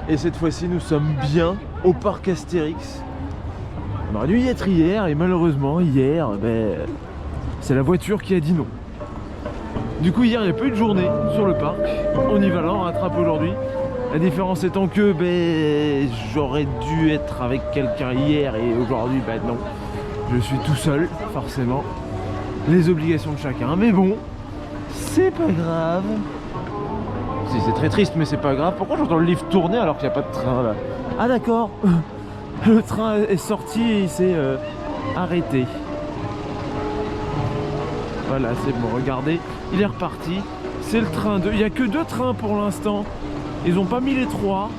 Et cette fois-ci, nous sommes bien au parc Astérix. On aurait dû y être hier et malheureusement, hier, c'est la voiture qui a dit non. Du coup, hier, il n'y a pas eu de journée sur le parc. On y va là, on rattrape aujourd'hui. La différence étant que j'aurais dû être avec quelqu'un hier et aujourd'hui, non. Je suis tout seul, forcément. Les obligations de chacun. Mais bon, c'est pas grave. Si, c'est très triste, mais c'est pas grave. Pourquoi j'entends le lift tourner alors qu'il n'y a pas de train là? Ah d'accord. Le train est sorti et il s'est arrêté. Voilà, c'est bon, regardez. Il est reparti. C'est le train 2. Il n'y a que 2 trains pour l'instant. Ils n'ont pas mis les 3.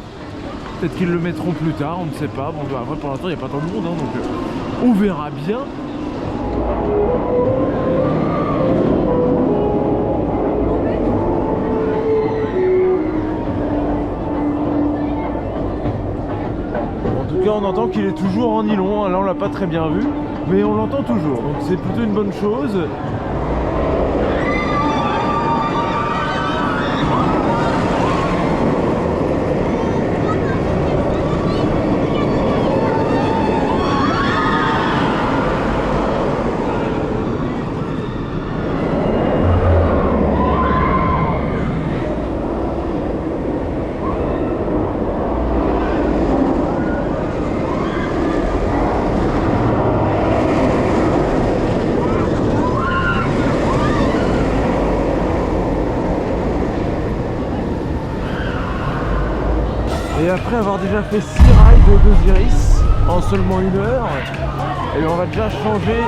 Peut-être qu'ils le mettront plus tard, on ne sait pas. Bon, après, pour l'instant, il n'y a pas tant de monde, hein, donc on verra bien. En tout cas, on entend qu'il est toujours en nylon. Là, on l'a pas très bien vu, mais on l'entend toujours. Donc, c'est plutôt une bonne chose. Et après avoir déjà fait 6 rides d'Osiris en seulement 1 heure, et on va déjà changer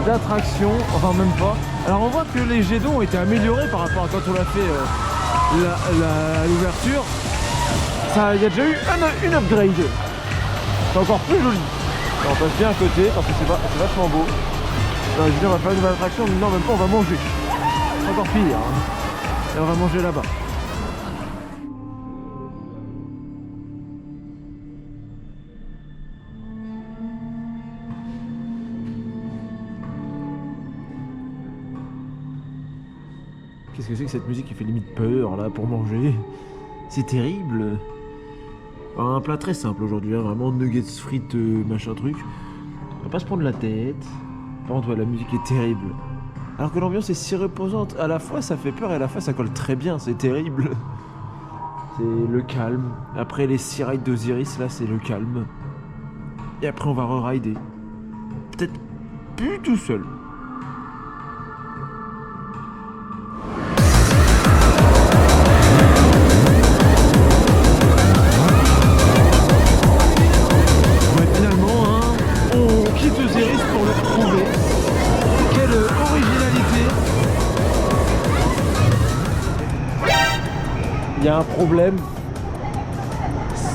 d'attraction, enfin même pas. Alors on voit que les jets d'eau ont été améliorés par rapport à quand on a fait l'ouverture. Il y a déjà eu une upgrade. C'est encore plus joli. Alors, on passe bien à côté parce que c'est vachement beau. Alors, je dis on va faire une nouvelle attraction, mais non même pas, on va manger. C'est encore pire. Hein. Et on va manger là-bas. Qu'est-ce que c'est que cette musique qui fait limite peur là pour manger? C'est terrible. Alors, un plat très simple aujourd'hui, hein, vraiment nuggets frites, machin truc. On va pas se prendre la tête. Par contre, ouais, la musique est terrible. Alors que l'ambiance est si reposante. À la fois ça fait peur et à la fois ça colle très bien, c'est terrible. C'est le calme. Après les 6 rides d'Osiris, là c'est le calme. Et après on va re-rider. Peut-être plus tout seul. Il y a un problème.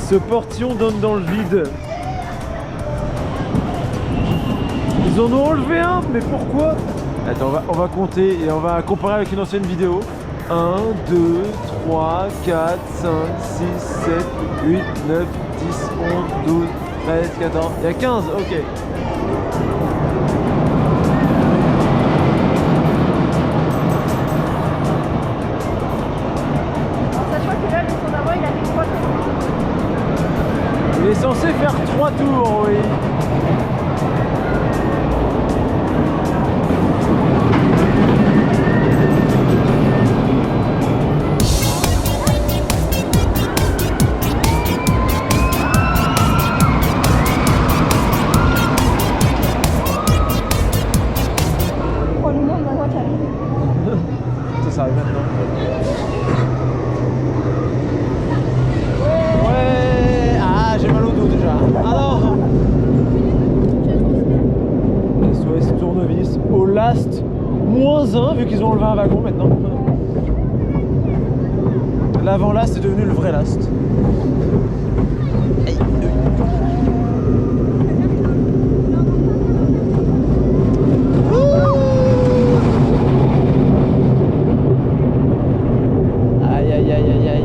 Ce portillon donne dans le vide. Ils en ont enlevé un, mais pourquoi? Attends, on va compter et on va comparer avec une ancienne vidéo. 1, 2, 3, 4, 5, 6, 7, 8, 9, 10, 11, 12, 13, 14. Il y a 15, ok. Il est censé faire 3 tours, oui. On nous montre maintenant qu'il arrive. Ça arrive maintenant. Ouais. Ah, j'ai mal au dos déjà. Alors SOS tournevis au last -1 vu qu'ils ont enlevé un wagon maintenant. L'avant last est devenu le vrai last. Aïe aïe aïe aïe aïe.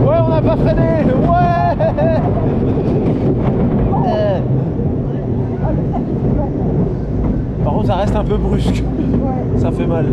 Ouais, on n'a pas freiné. Ouais. brusque. Ouais. Ça fait mal.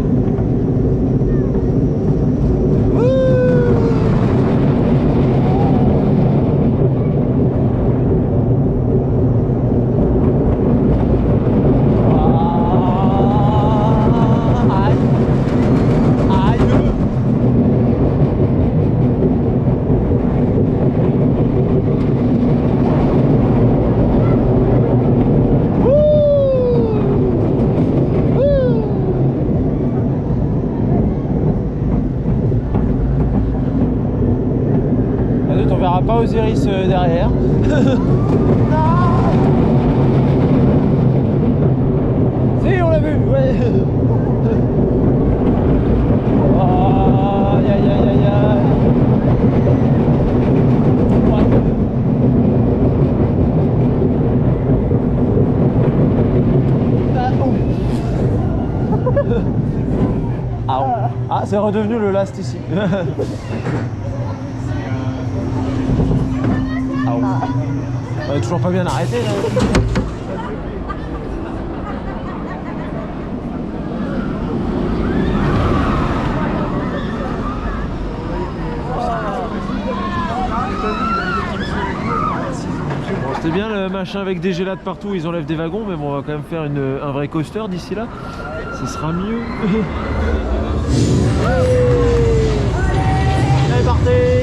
On verra pas Osiris derrière. Si, on l'a vu, ouais. Aïe aïe aïe aïe aïe. Ah, ah, c'est redevenu le last ici. On est toujours pas bien arrêté là. Bon, c'était bien le machin avec des gélades partout, ils enlèvent des wagons, mais bon, on va quand même faire un vrai coaster d'ici là. Ce sera mieux. Allez, partez!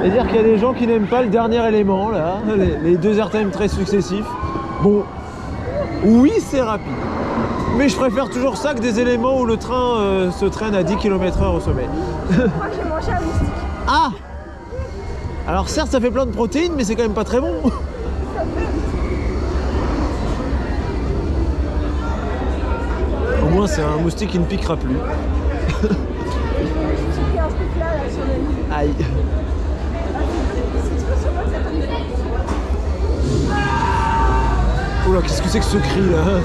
Et dire qu'il y a des gens qui n'aiment pas le dernier élément là, les deux airtime très successifs. Bon, oui c'est rapide, mais je préfère toujours ça que des éléments où le train se traîne à 10 km/h au sommet. Moi j'ai mangé un moustique. Ah! Alors certes ça fait plein de protéines, mais c'est quand même pas très bon. Au moins c'est un moustique qui ne piquera plus. J'ai pris un truc là sur le lit. Aïe. Oula, qu'est-ce que c'est que ce cri là?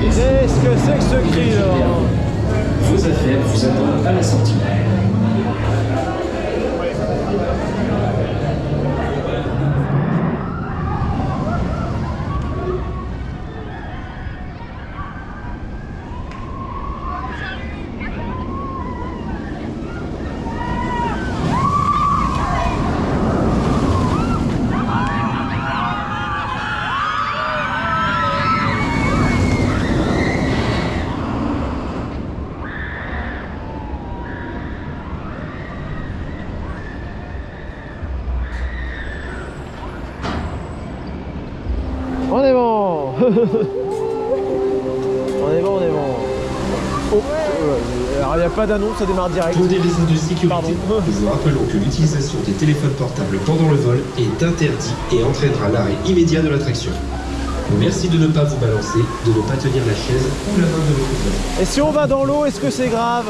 Qu'est-ce que c'est que ce cri là? Vos affaires vous attendent à la sortie. On est bon. On est bon, on est bon. Oh, alors il n'y a pas d'annonce, ça démarre direct. Pour des raisons de sécurité, Pardon. nous vous rappelons que l'utilisation des téléphones portables pendant le vol est interdit et entraînera l'arrêt immédiat de l'attraction. Merci de ne pas vous balancer, de ne pas tenir la chaise ou la main de votre voisin. Et si on va dans l'eau, est-ce que c'est grave?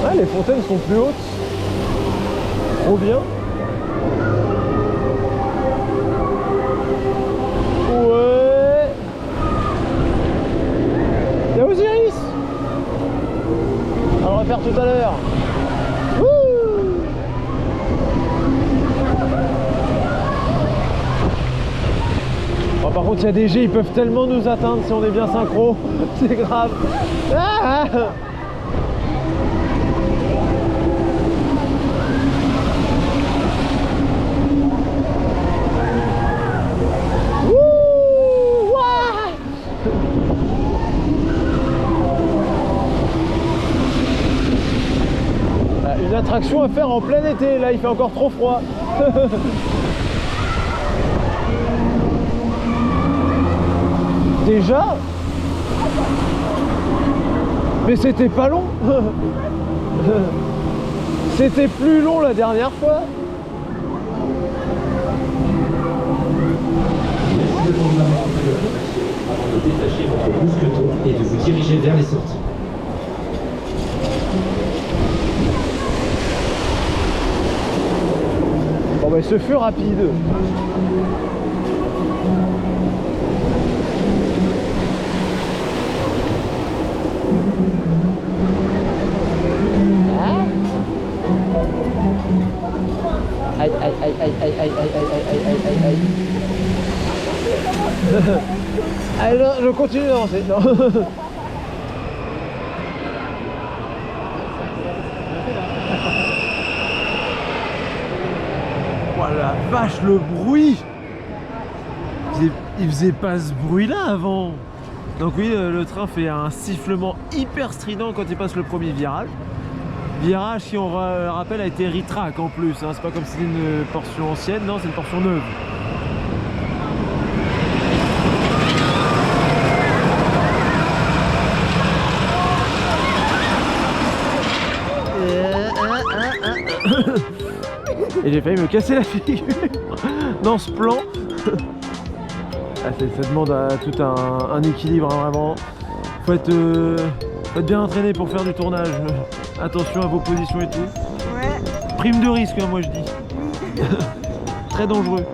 Ah, les fontaines sont plus hautes. Trop bien. Ouais. Y'a Osiris. On va le refaire tout à l'heure. Bon, par contre, il y a des jets, ils peuvent tellement nous atteindre si on est bien synchro. C'est grave. Ah. Une attraction à faire en plein été, là il fait encore trop froid. Déjà? Mais c'était pas long. C'était plus long la dernière fois. Merci de prendre la main avant de détacher votre mousqueton et de vous diriger vers les sorties. Bon bah ce fut rapide. Aïe aïe aïe aïe aïe aïe aïe aïe aïe aïe aïe aïe. Allez, non, je continue d'avancer. Oh la vache, le bruit! Il faisait pas ce bruit là avant. Donc oui, le train fait un sifflement hyper strident quand il passe le premier virage. Virage qui, on rappelle, a été ritrac en plus, hein. C'est pas comme si c'était une portion ancienne, non, c'est une portion neuve. Et j'ai failli me casser la figure dans ce plan. Ah, ça demande à tout un équilibre, hein, vraiment. Faut être bien entraîné pour faire du tournage. Attention à vos positions et tout. Ouais. Prime de risque, hein, moi je dis. Très dangereux.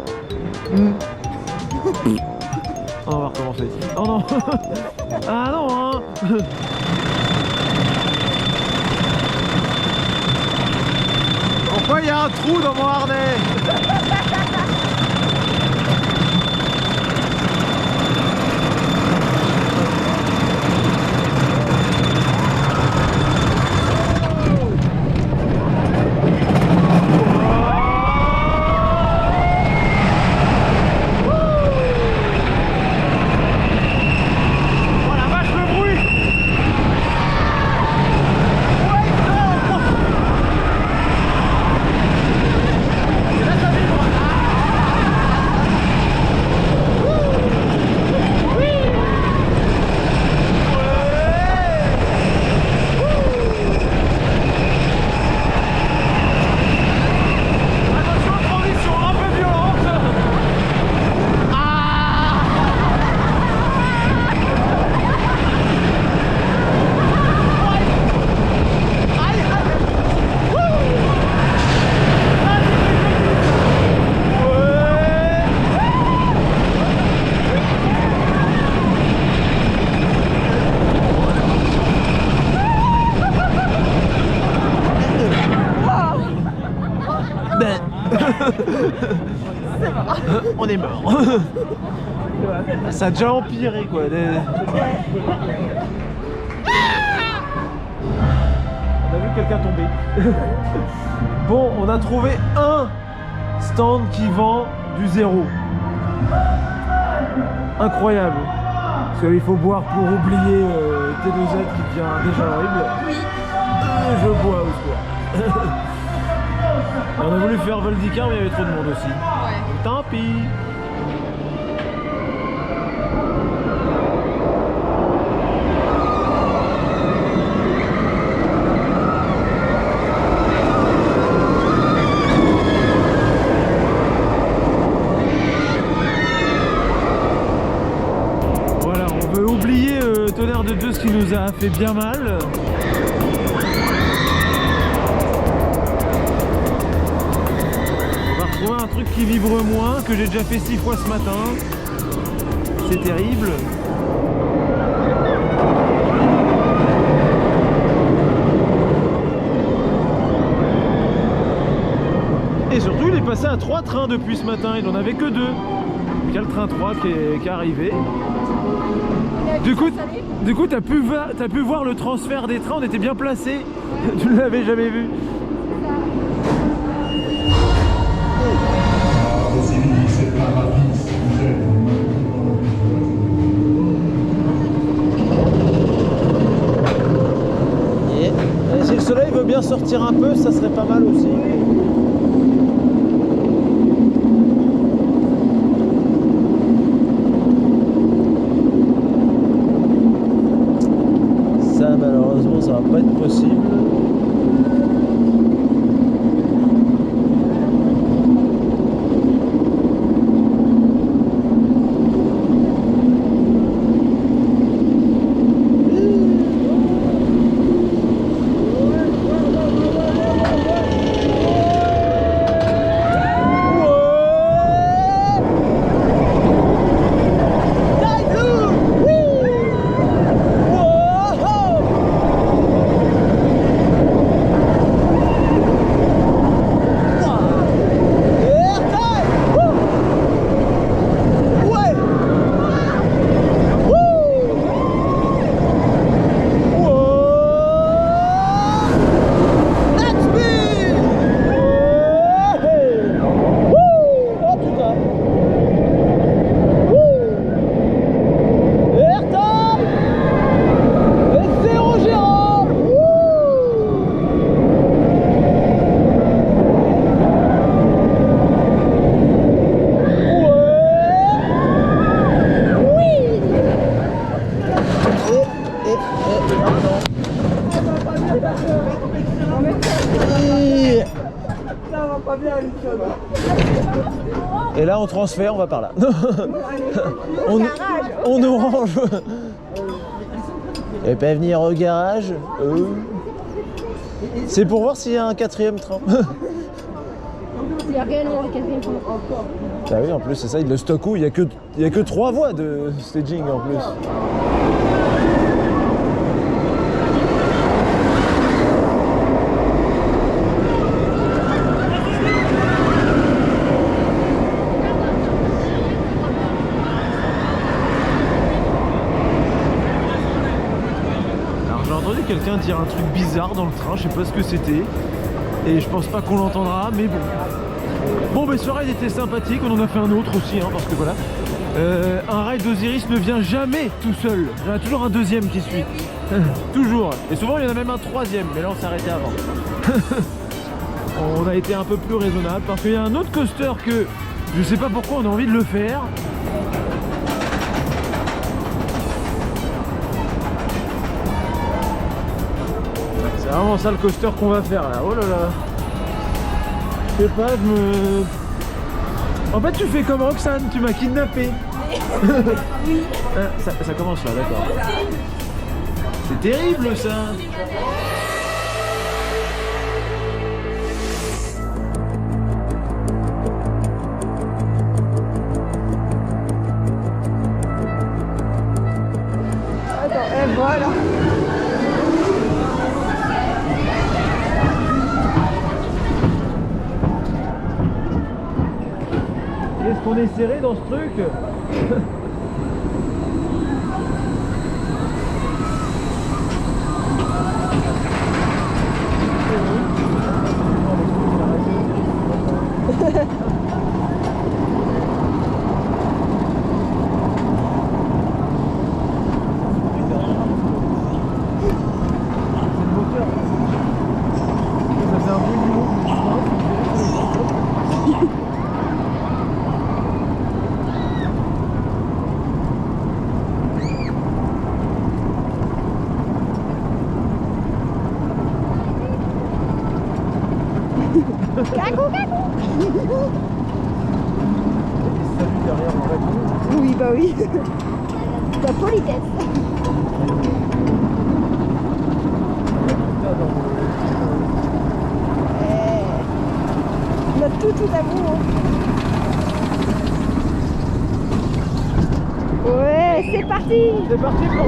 Oh, on va recommencer. Oh non. Ah non, hein. Pourquoi il y a un trou dans mon harnais? On est mort. Ça a déjà empiré quoi. On a vu quelqu'un tomber. Bon, on a trouvé un stand qui vend du zéro. Incroyable. Parce qu'il faut boire pour oublier T2Z qui devient déjà horrible. Je bois au secours. On a voulu faire Voldicar mais il y avait trop de monde aussi. Ouais. Tant pis. Voilà, on veut oublier Tonnerre de Dieu, ce qui nous a fait bien mal. Un truc qui vibre moins, que j'ai déjà fait 6 fois ce matin. c'est terrible. Et surtout, il est passé à 3 trains depuis ce matin, il n'en avait que 2. Il y a le train 3 qui est arrivé. Du coup, t'as pu voir le transfert des trains, on était bien placés. Tu ne l'avais jamais vu. Et si le soleil veut bien sortir un peu, ça serait pas mal aussi. Ça, malheureusement, ça va pas être possible. Et là on transfère, on va par là. on nous range. Et pas venir au garage. C'est pour voir s'il y a un 4e train. Il y a réellement un 4e train. Bah oui, en plus c'est ça, le Stocko, il y a que 3 voies de staging en plus. Quelqu'un dire un truc bizarre dans le train, je sais pas ce que c'était et je pense pas qu'on l'entendra, mais bon. Bon, mais ce ride était sympathique, on en a fait un autre aussi, hein, parce que voilà, un ride d'Osiris ne vient jamais tout seul, il y en a toujours un 2e qui suit. Toujours, et souvent il y en a même un 3e, mais là on s'est arrêté avant. On a été un peu plus raisonnable parce qu'il y a un autre coaster que je sais pas pourquoi on a envie de le faire. C'est vraiment ça le coaster qu'on va faire là. Oh là là. Je sais pas, En fait tu fais comme Roxane, tu m'as kidnappé. Oui. Ça commence là, d'accord. C'est terrible ça. Attends, et voilà. Est-ce qu'on est serré dans ce truc? Cacou, cacou. Salut derrière mon wagon. Oui, bah oui. La politesse. Notre tout d'amour. Ouais. c'est parti. C'est parti pour...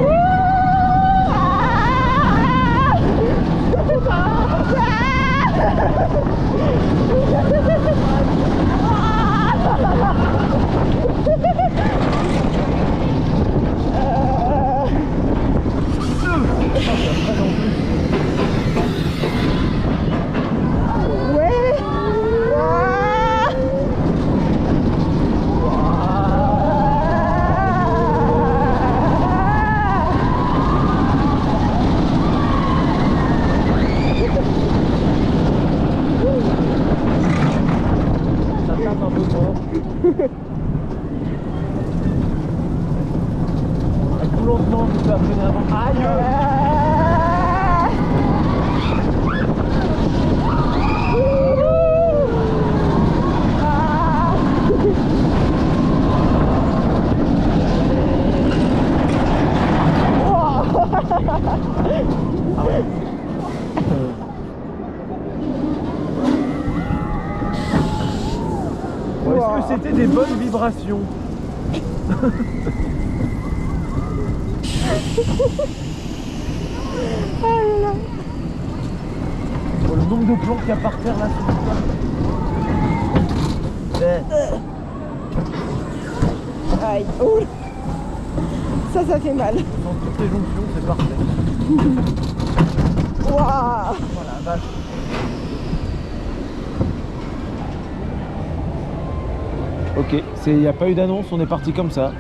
Tout lentement, tout ça, freiner avant. Aïe! Bon, est-ce que c'était des bonnes vibrations? Oh, le nombre de plombs qu'il y a par terre là, c'est Aïe. Oh. Ça fait mal. dans toutes les jonctions, c'est parfait. Waouh. Voilà, vache. Ok, il n'y a pas eu d'annonce, on est parti comme ça.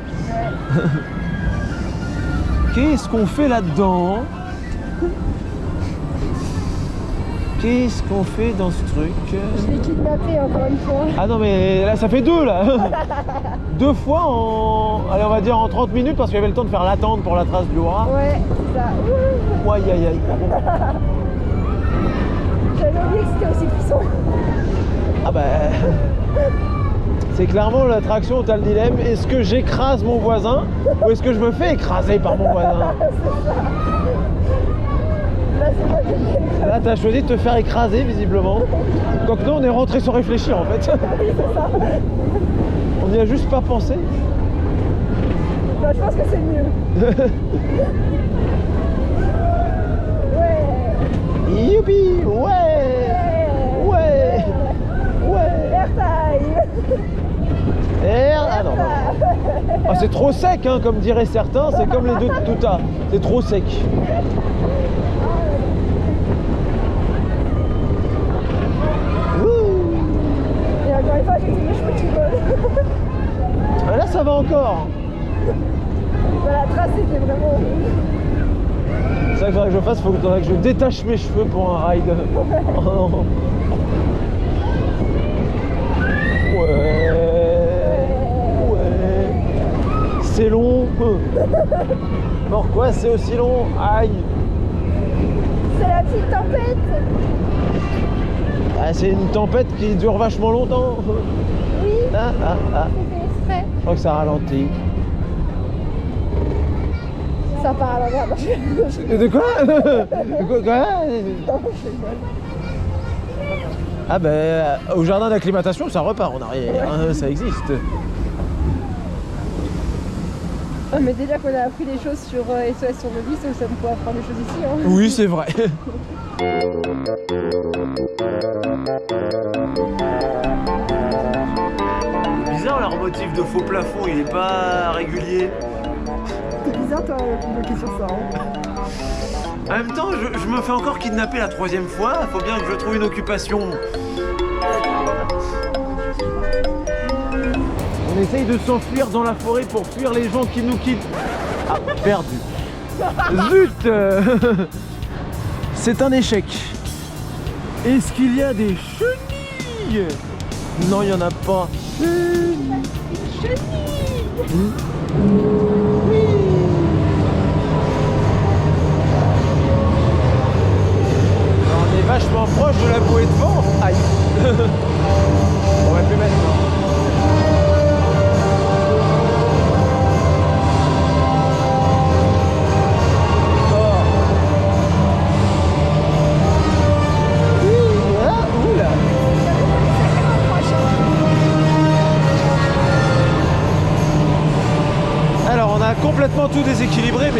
Qu'est-ce qu'on fait là-dedans? Qu'est-ce qu'on fait dans ce truc? Je l'ai kidnappé encore une fois. Ah non mais là ça fait deux là. Deux fois en... Allez on va dire en 30 minutes parce qu'il y avait le temps de faire l'attente pour la trace du rat. Ouais, c'est ça. Ouh. Aïe aïe aïe. J'avais oublié que c'était aussi puissant. Ah bah... C'est clairement l'attraction où t'as le dilemme, est-ce que j'écrase mon voisin ou est-ce que je me fais écraser par mon voisin? Là, c'est moi qui l'ai. Là t'as choisi de te faire écraser visiblement. Quoique non, on est rentré sans réfléchir en fait. On n'y a juste pas pensé. Bah, je pense que c'est mieux. Ouais. Youpi! Ouais! Ouais! Ouais! Airtime. Ah non, non. Ah, c'est trop sec, hein, comme diraient certains, c'est comme les deux de Tuta. C'est trop sec. Ouh. Et encore une fois, j'ai dit mes cheveux qui volent. Ah, là, ça va encore. Bah, la trace, c'était vraiment... C'est ça qu'il faudrait que je fasse, il faudrait que je détache mes cheveux pour un ride. Oh non. Ouais. C'est long. Pourquoi c'est aussi long? Aïe. C'est la petite tempête. Ah, c'est une tempête qui dure vachement longtemps. Oui, Ah. c'est fait exprès. Je crois que ça ralentit. Ça part à l'envers. De quoi? De quoi? Ah ben, au jardin d'acclimatation, ça repart en arrière. Hein, ça existe. Ah, mais déjà qu'on a appris des choses sur SOS sur le bus, ça me pourrait apprendre des choses ici. Hein. Oui, c'est vrai. Bizarre leur motif de faux plafond, il est pas régulier. C'est bizarre toi de bloquer sur ça. Hein. En même temps, je me fais encore kidnapper la troisième fois, faut bien que je trouve une occupation. On essaye de s'enfuir dans la forêt pour fuir les gens qui nous quittent. Ah, perdu. Zut. C'est un échec. Est-ce qu'il y a des chenilles? Non, il n'y en a pas. Chenille. On est vachement proche de la bouée de vent. Aïe. On va plus maintenant.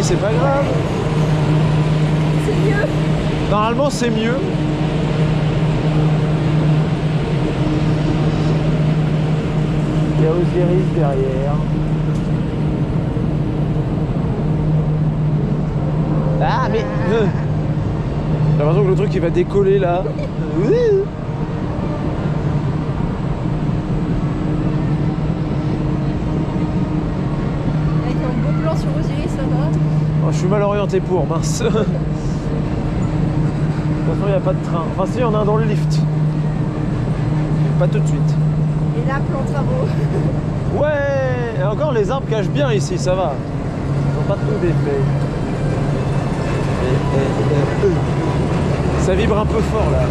mais c'est pas grave. C'est mieux. Normalement, c'est mieux. Il y a Osiris derrière. Ah, mais... J'ai l'impression que le truc, il va décoller, là. Avec un beau plan sur Osiris, ça va. Oh, je suis mal orienté pour, mince. De toute façon, il n'y a pas de train. Enfin, si, il y en a un dans le lift. Pas tout de suite. Et là, plan travaux. Ouais. Et encore, les arbres cachent bien ici, ça va. Ils n'ont pas tout défait. Ça vibre un peu fort, là.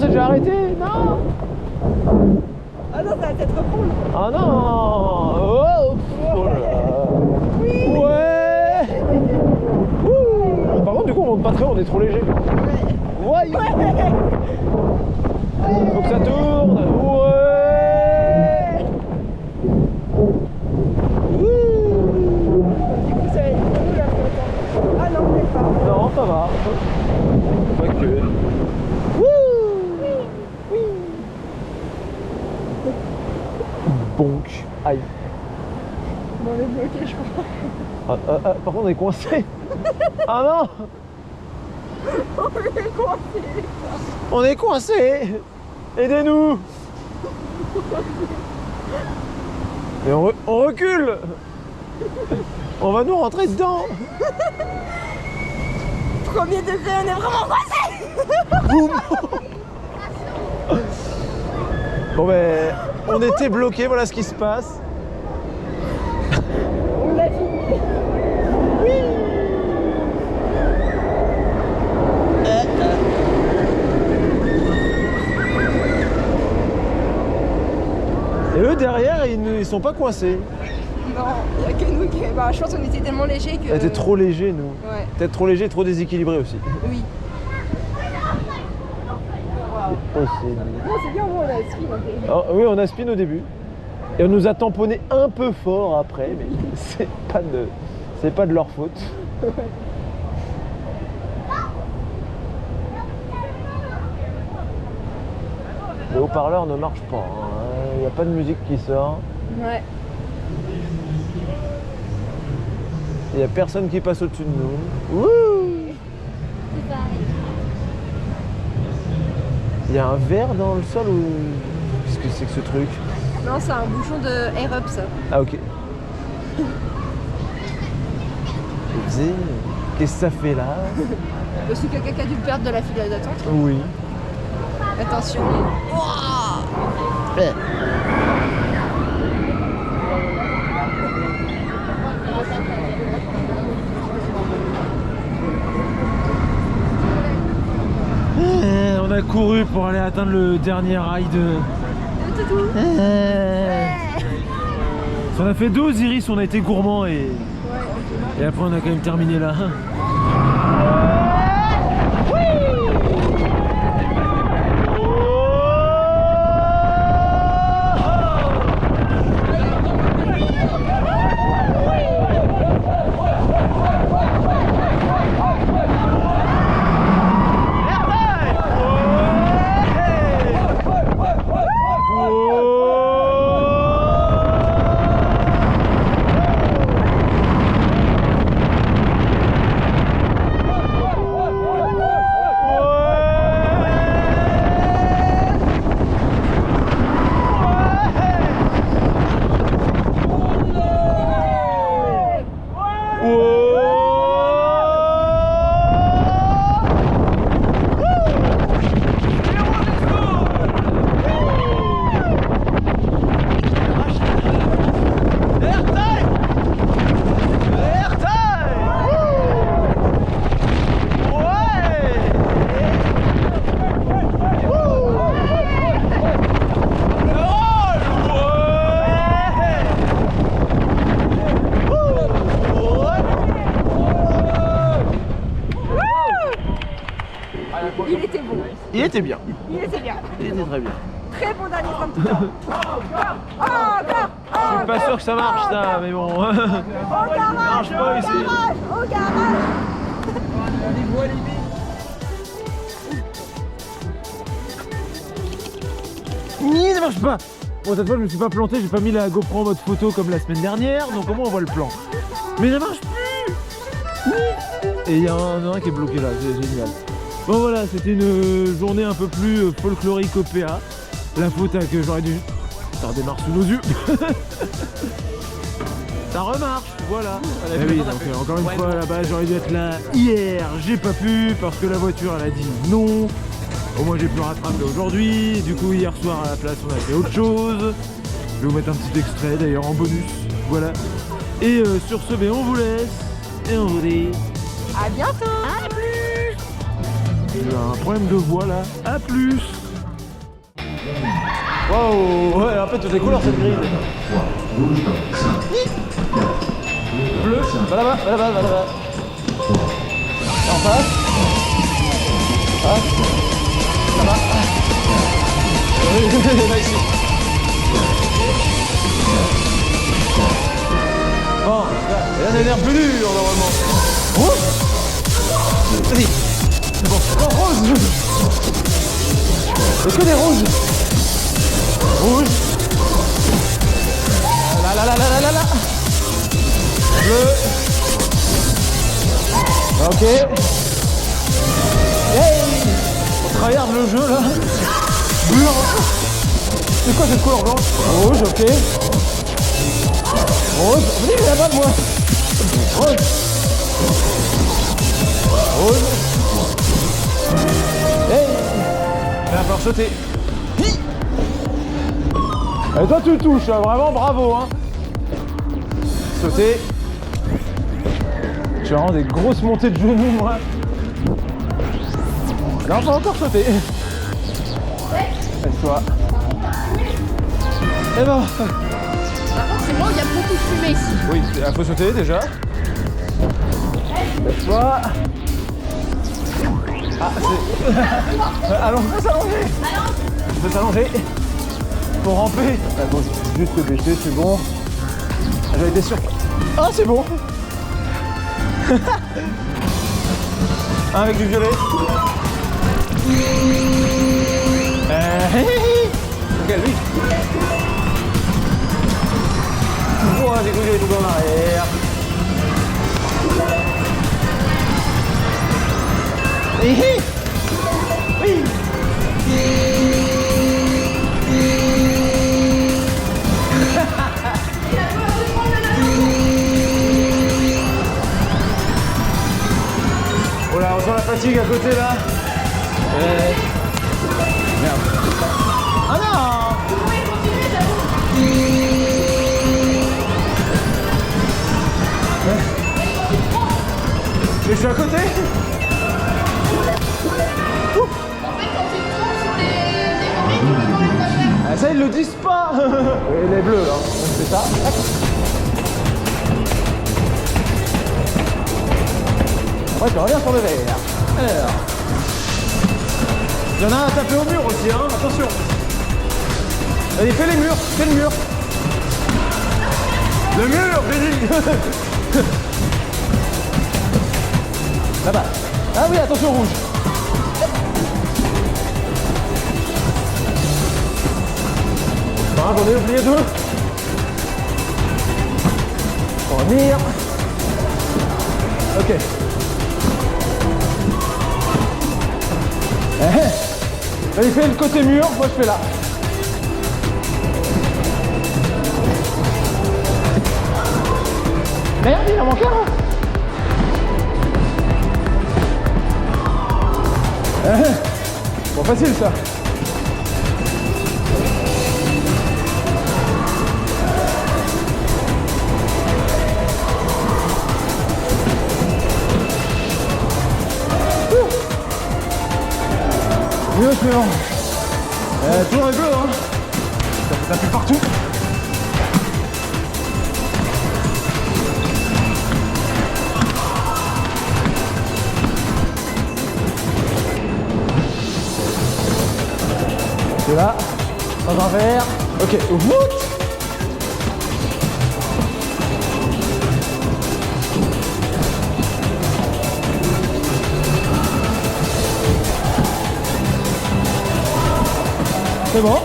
J'ai arrêté, non. Ah non, ça va peut-être reprendre. Ah non. Oh là là. Oui. Ouais. Ouh. Par contre, du coup, on monte pas très haut, on est trop léger. Ouais. Faut que ça tourne. Ouais. Du coup, ça va être cool là. Ah non, peut-être pas. Non, ça va. Pas que. Bonk. Aïe. Bon, on est bloqué, je crois. Par contre, on est coincé. Ah non. On est coincé. On est coincé. Aidez-nous. Et on recule. On va nous rentrer dedans. Premier degré, on est vraiment coincé. Bon ben, on était bloqués, voilà ce qui se passe. On l'a fini. Oui. Et eux derrière, ils sont pas coincés. Non, il n'y a que nous qui... Bah, je pense qu'on était tellement légers que... On était trop légers, nous. Ouais. Peut-être trop légers, trop déséquilibrés aussi. Oui. Possible. Non, c'est bien, moi, on a spin un peu. Alors, oui, on a spin au début. Et on nous a tamponné un peu fort après, mais c'est pas de leur faute. Le haut-parleur ne marche pas. Il n'y a pas de musique qui sort. Ouais. Il n'y a personne qui passe au-dessus de nous. Wouh! C'est pareil. Il y a un verre dans le sol ou... Qu'est-ce que c'est que ce truc? Non, c'est un bouchon de air up, ça. Ah ok. Qu'est-ce que ça fait là? C'est quelqu'un qui a dû le perdre de la file d'attente. Oui. Attention. On a couru pour aller atteindre le dernier rail de... On a fait 2 Osiris, on a été gourmand et après on a quand même terminé là. Il était bon. Il était bien. Il était bien. Il était très bien. Très bon dernier 30 tout temps. Je suis pas sûr que ça marche ça, mais bon. Au garage, pas ici. au garage. Ni, ça marche pas. Bon, cette fois je me suis pas planté, j'ai pas mis la GoPro en mode photo comme la semaine dernière, donc au moins on voit le plan. Mais ça marche plus. Et il y en a un qui est bloqué là, c'est génial. Bon voilà, c'était une journée un peu plus folklorique au PA. La faute à que j'aurais dû ça redémarre sous nos yeux. Ça remarche, voilà. Eh oui, donc encore une fois là-bas, j'aurais dû être là hier, j'ai pas pu parce que la voiture elle a dit non. Au moins j'ai pu rattraper aujourd'hui. Du coup hier soir à la place on a fait autre chose. Je vais vous mettre un petit extrait d'ailleurs en bonus. Voilà. Et sur ce, on vous laisse. Et on vous dit À bientôt. à plus. J'ai un problème de voix là. À plus. Waouh, ouais, en fait toutes les couleurs cette grille. Bleu, va là-bas, va là-bas, va là-bas. En face. Ah. Là-bas. Là ici. Bon, là, ça a l'air plus dur normalement. Rouge. Vas-y. C'est bon. Non, rose. C'est que des rouges. Rouge. Là, là, là, là, là, là, là. Bleu. Ok. Hey. On tryhard le jeu là. Blanc. C'est quoi cette couleur blanche? Rouge, ok. Rose. Venez là-bas moi. Rose. Rose. Hey. Il va falloir sauter. Et toi tu le touches, hein, vraiment bravo hein. Sauter. Tu as vraiment des grosses montées de genoux moi. Non, pas encore sauter. Laisse-toi. Et bon. Par contre, c'est moi où il y a beaucoup de fumée ici. Oui, il faut sauter déjà. Laisse-toi. Ah, c'est... Allons, on peut s'allonger. On peut s'allonger. Pour ramper. Ah, bon, juste te baisser, c'est bon. J'avais été sûr. Ah, c'est bon. Un avec du violet. Ok, lui. Oh, j'ai cru que j'allais tomber en arrière. Oui. Oh là, on sent la fatigue à côté là. Merde. Ah non. Mais je suis à côté. Ah, ça ils le disent pas. Et les bleus là, on fait ça. Ouais, tu reviens sur le vert. Alors. Il y en a un à taper au mur aussi, hein, attention. Allez, fais les murs, fais le mur. Le mur, j'ai dit. Là-bas. Ah oui, attention rouge. Ah, j'en ai oublié deux. On va venir. Ok. Allez, fais le côté mur, moi je fais là. Merde, il en manque un. Bon, facile ça. Mieux suivant. Toujours les bleus, hein. Ça pue partout. Celui-là, dans un verre. Ok, what? C'est bon.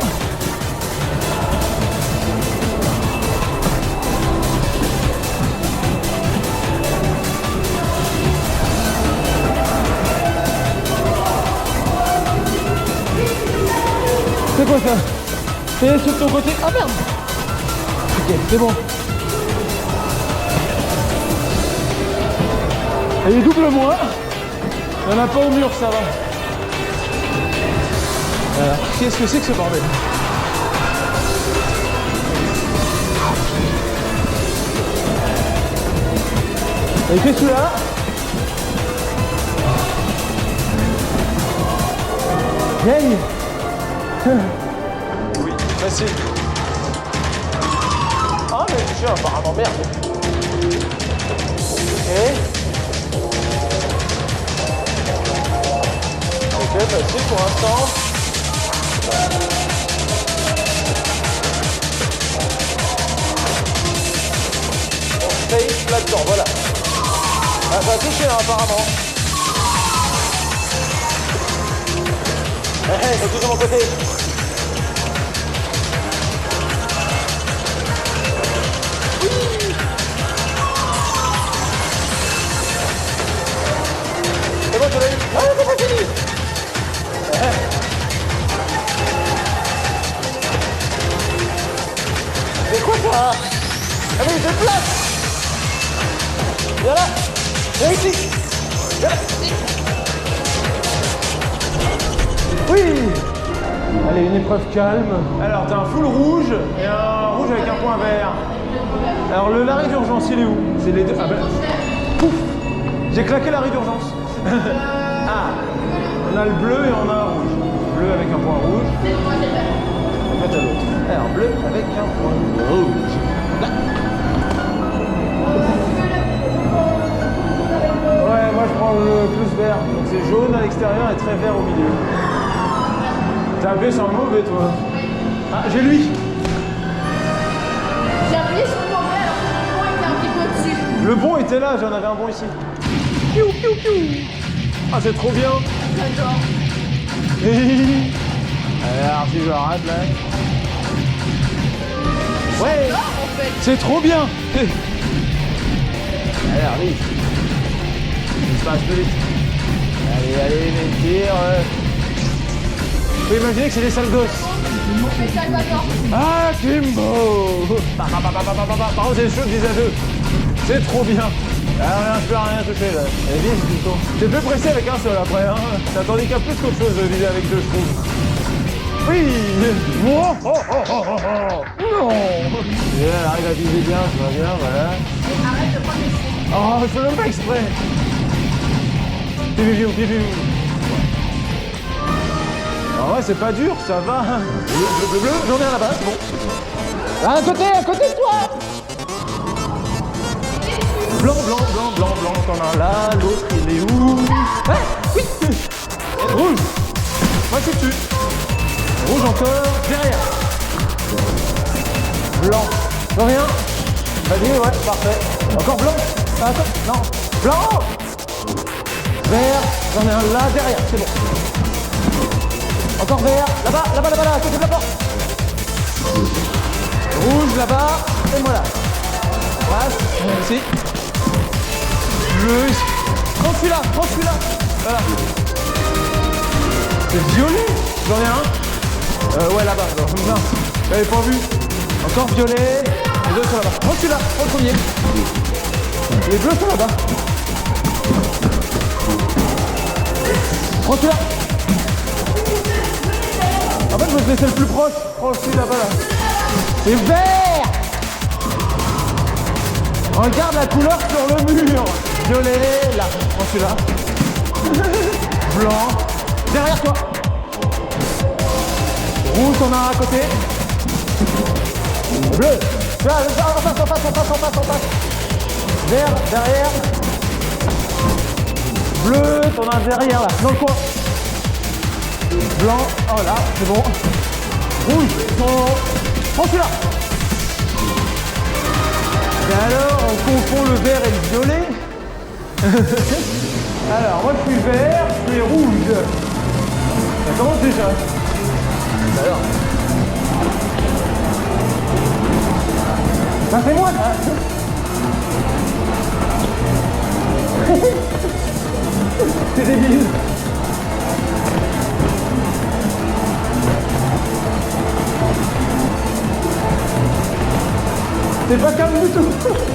C'est quoi ça? C'est sur ton côté. Ah merde! Ok, c'est bon. Et les doubles moins. Il n'y en a pas au mur, ça va. Alors, qu'est-ce que c'est que ce bordel? Et qu'est-ce que celui-là? Gagne. Oui, facile. Ah, mais je suis apparemment merde. Ok, facile pour l'instant. On face là-dedans, voilà. Ah, ça a touché hein, apparemment. Hey, c'est tout de mon côté. C'est bon, tu l'as eu? Ah, c'est pas fini. C'est quoi ça? Ah mais il se place. Viens là. Viens ici. Viens là. Oui. Allez, une épreuve calme. Alors, t'as un full rouge et un rouge avec un point vert. Alors, le l'arrêt d'urgence, il est où? C'est les deux. Ah ben. Pouf. J'ai claqué l'arrêt d'urgence. Ah. On a le bleu et on a un rouge. Bleu avec un point rouge. On va à l'autre. Alors, bleu avec un point rouge. Là. Ouais, moi je prends le plus vert. Donc c'est jaune à l'extérieur et très vert au milieu. T'as appuyé sur le mauvais, toi. Ah, j'ai lui. J'ai appuyé sur le mauvais alors que le bon était un petit peu au-dessus. Le bon était là, j'en avais un bon ici. Piou, piou, piou. Ah, c'est trop bien. J'adore. Alors, si je rate là. Ouais. J'adore, en fait. C'est trop bien. Allez, arrive. Il se passe plus vite. Allez, allez, les tirs. Faut imaginer que c'est des sales gosses. C'est Salvador. Ah, Kimbo. Par contre, c'est chaud de visageux. C'est trop bien. Ah, je peux rien toucher là. Elle est vite, du coup. T'es plus pressé avec un seul après, hein. T'as handicap plus qu'autre chose de viser avec deux, je trouve. Oui. Oh, oh, oh, oh, oh, oh. Non. Et elle arrive à viser bien, ça va bien, voilà. Arrête de prendre les signes. Oh, je fais même pas exprès. Piou, piou, piou. Ah ouais, c'est pas dur, ça va. Bleu, bleu, bleu, bleu. J'en ai un là-bas, c'est bon. Là, à côté de toi. Blanc, blanc, blanc, blanc, blanc, t'en as un là, l'autre il est où? Ah, oui. Rouge. Moi je suis dessus. Rouge encore, derrière. Blanc. Rien. Vas-y, ouais, parfait. Encore blanc. Ah, attends, non. Blanc. Vert, j'en ai un là, derrière, c'est bon. Encore vert, là-bas, là-bas, là-bas, là, à côté de la porte. Rouge là-bas, et moi là. Passe, ici. Bleu, ici. Prends celui-là, voilà. C'est violet, j'en ai un. Ouais, là-bas, alors, mince. J'avais pas vu. Encore violet, les deux sont là-bas. Prends celui-là, prends le premier. Les bleus sont là-bas. Prends celui-là. En fait, je vais te laisser le plus proche. Prends celui là-bas, là. C'est vert. Regarde la couleur sur le mur. Violet, là. Prends celui-là. Blanc. Derrière toi. Rouge, on a un à côté. Bleu. Là, on passe. Vert, derrière. Bleu, t'en as un derrière, là. Dans le coin. Blanc, oh là, c'est bon. Rouge, prends celui-là. Et alors, on confond le vert et le violet. Alors, moi je suis vert, je suis rouge. Ça commence déjà. Alors. Ça c'est moi ça. C'est débile. C'est pas calme du tout.